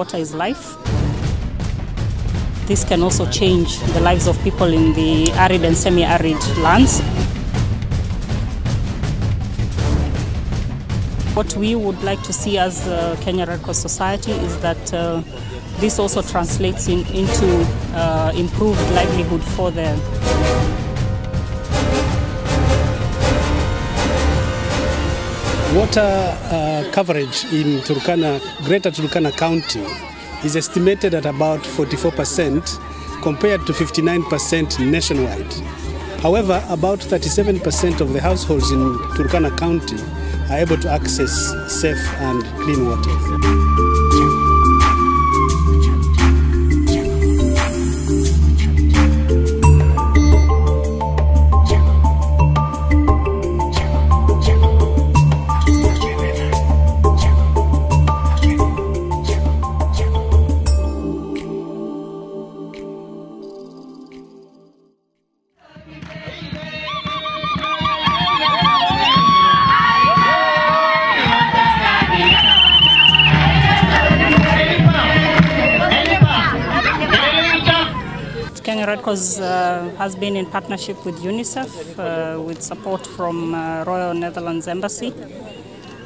Water is life. This can also change the lives of people in the arid and semi-arid lands. What we would like to see as Kenya Red Cross Society is that this also translates into improved livelihood for them. Water coverage in Turkana, Greater Turkana County is estimated at about 44% compared to 59% nationwide. However, about 37% of the households in Turkana County are able to access safe and clean water. Kenya Red Cross has been in partnership with UNICEF with support from Royal Netherlands Embassy,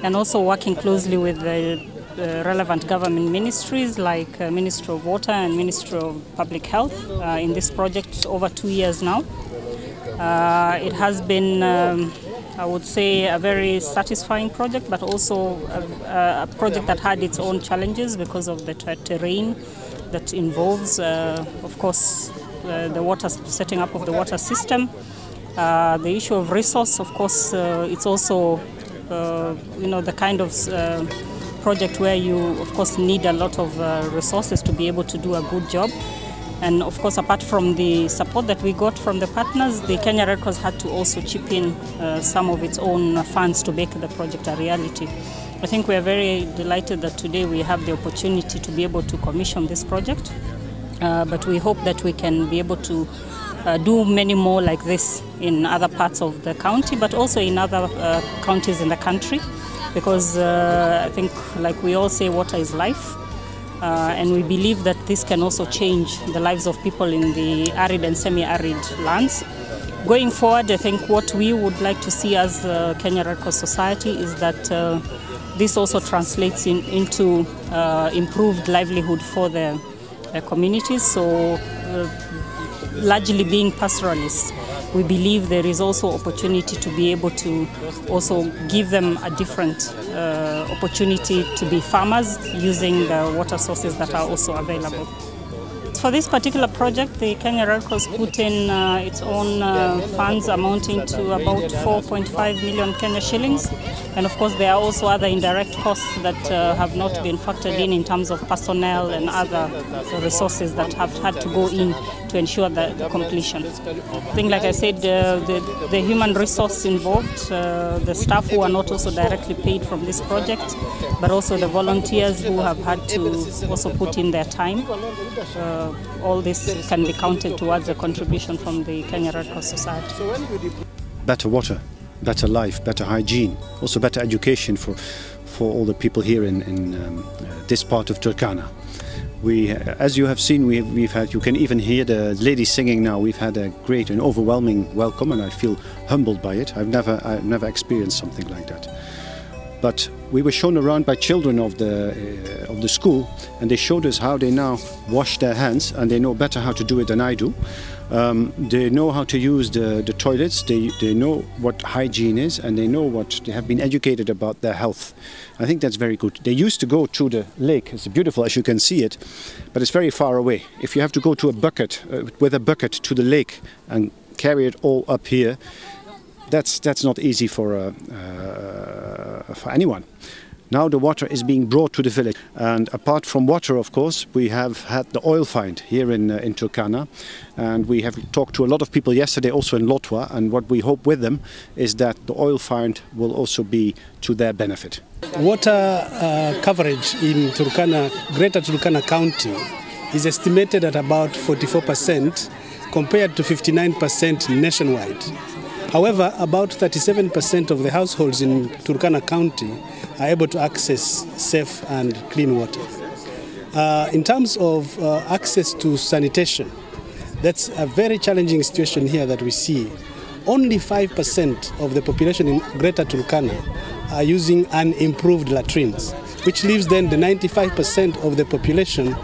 and also working closely with the relevant government ministries like Ministry of Water and Ministry of Public Health in this project over 2 years now. It has been, I would say, a very satisfying project, but also a project that had its own challenges because of the terrain that involves, of course, the water setting up of the water system. The issue of resource, of course, it's also the kind of project where you, of course, need a lot of resources to be able to do a good job. And of course, apart from the support that we got from the partners, the Kenya Red Cross had to also chip in some of its own funds to make the project a reality. I think we are very delighted that today we have the opportunity to be able to commission this project. But we hope that we can be able to do many more like this in other parts of the county, but also in other counties in the country, because I think, like we all say, water is life. And we believe that this can also change the lives of people in the arid and semi-arid lands. Going forward, I think what we would like to see as Kenya Red Cross Society is that this also translates into improved livelihood for the communities. So largely being pastoralists, we believe there is also opportunity to be able to also give them a different opportunity to be farmers using the water sources that are also available. For this particular project, the Kenya Red Cross put in its own funds amounting to about 4.5 million Kenya shillings. And of course, there are also other indirect costs that have not been factored in terms of personnel and other resources that have had to go in to ensure the completion. I think, like I said, the human resource involved, the staff who are not also directly paid from this project, but also the volunteers who have had to also put in their time. All this can be counted towards a contribution from the Kenya Red Cross Society. Better water, better life, better hygiene, also better education for all the people here in this part of Turkana. As you have seen, we've had, you can even hear the ladies singing now. We've had a great and overwhelming welcome, and I feel humbled by it. I've never experienced something like that. But we were shown around by children of the school, and they showed us how they now wash their hands, and they know better how to do it than I do. They know how to use the toilets, they know what hygiene is, and they have been educated about their health. I think that's very good. They used to go to the lake. It's beautiful as you can see it, but it's very far away. If you have to go to a bucket, with a bucket to the lake and carry it all up here, that's not easy for anyone. Now the water is being brought to the village, and apart from water, of course, we have had the oil find here in Turkana, and we have talked to a lot of people yesterday also in Lotwa, and what we hope with them is that the oil find will also be to their benefit. Water coverage in Turkana, Greater Turkana County is estimated at about 44% compared to 59% nationwide. However, about 37% of the households in Turkana County are able to access safe and clean water. In terms of access to sanitation, that's a very challenging situation here that we see. Only 5% of the population in Greater Turkana are using unimproved latrines, which leaves then the 95% of the population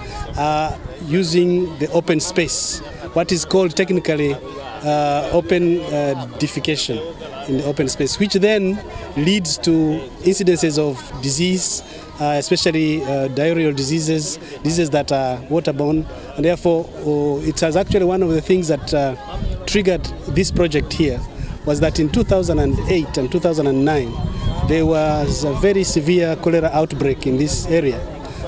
using the open space, what is called technically open defecation in the open space, which then leads to incidences of disease, especially diarrheal diseases that are waterborne, and therefore it has actually one of the things that triggered this project here was that in 2008 and 2009 there was a very severe cholera outbreak in this area,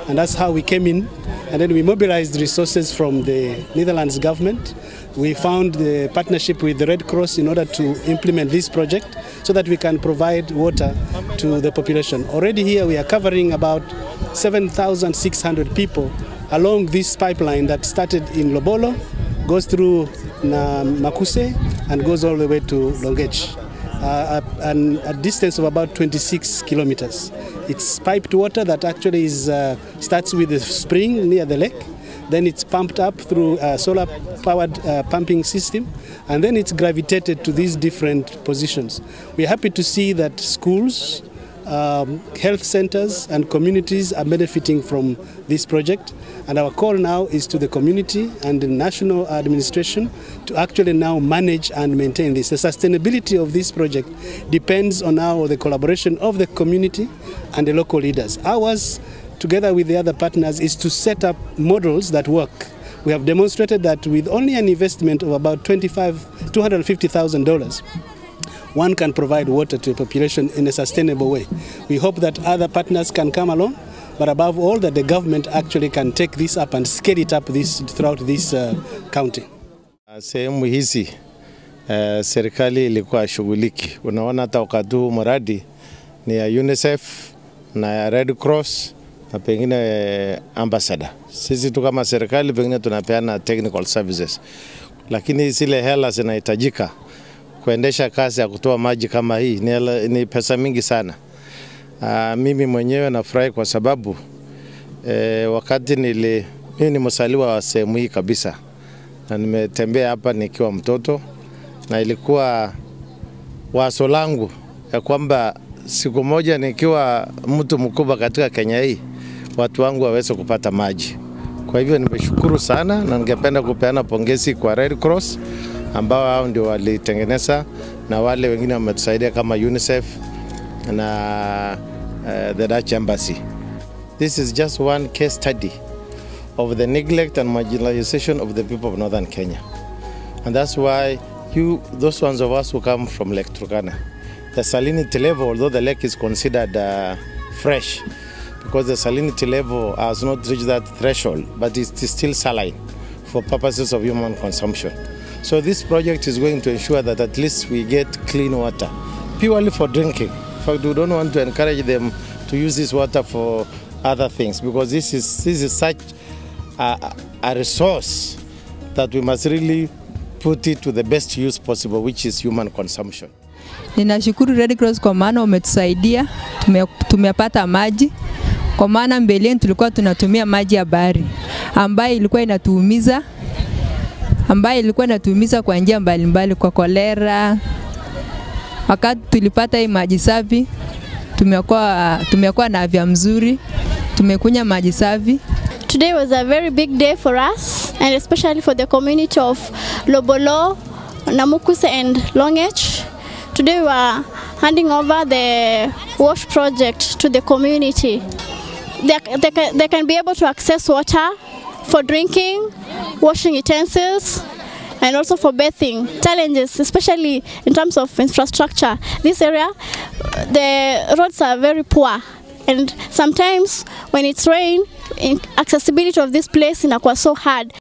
and that's how we came in, and then we mobilized resources from the Netherlands government. We found the partnership with the Red Cross in order to implement this project so that we can provide water to the population. Already here we are covering about 7,600 people along this pipeline that started in Lobolo, goes through Namukuse and goes all the way to Longech, and a distance of about 26 kilometers. It's piped water that actually starts with a spring near the lake. Then it's pumped up through a solar-powered pumping system, and then it's gravitated to these different positions. We're happy to see that schools, health centers, and communities are benefiting from this project. And our call now is to the community and the national administration to actually now manage and maintain this. The sustainability of this project depends on now the collaboration of the community and the local leaders. Ours, together with the other partners, is to set up models that work. We have demonstrated that with only an investment of about $250,000, one can provide water to a population in a sustainable way. We hope that other partners can come along, but above all that the government actually can take this up and scale it up throughout this county. Sehemu hizi serikali ilikuwa shughuliki. Unaona hata wakati huu mradi ni ya UNICEF na ya Red Cross na pengine ambassador. Sisi tu kama serikali pengine tunapeana technical services, lakini zile hela zinahitajika kuendesha kazi ya kutoa maji kama hii ni pesa mingi sana. Mimi mwenyewe nafurahi kwa sababu wakati mimi ni msaliwa wa sehemu hii kabisa, na nimetembea hapa nikiwa mtoto, na ilikuwa wazo langu ya kwamba siku moja nikiwa mtu mkubwa katika Kenya hii, watu wangu waweze kupata maji. Kwa hivyo nimeshukuru sana, na ningependa kupeana pongezi kwa Red Cross ambao hao ndio walitengeneza, na wale wengine wametusaidia kama UNICEF na the Dutch Embassy. This is just one case study of the neglect and marginalization of the people of northern Kenya. And that's why those ones of us who come from Lake Turkana, the salinity level, although the lake is considered fresh, because the salinity level has not reached that threshold, but it's still saline for purposes of human consumption. So this project is going to ensure that at least we get clean water, purely for drinking. In fact, we don't want to encourage them to use this water for other things, because this is such a resource that we must really put it to the best use possible, which is human consumption. Ninashukuru Red Cross kwa maana umetusaidia, tumepata maji. Kwa maana mbeleni tulikuwa tunatumia maji ya bahari ambayo ilikuwa inatuumiza, kwa njia mbalimbali, kwa Cholera. Wakati tulipata hii maji safi, tumekuwa na afya mzuri, tumekunywa maji safi. Today was a very big day for us, and especially for the community of Lobolo, Namukuse and Longech. Today we are handing over the wash project to the community. They can be able to access water for drinking, washing utensils, and also for bathing. Challenges, especially in terms of infrastructure. This area, the roads are very poor, and sometimes when it's rain, accessibility of this place inakuwa so hard.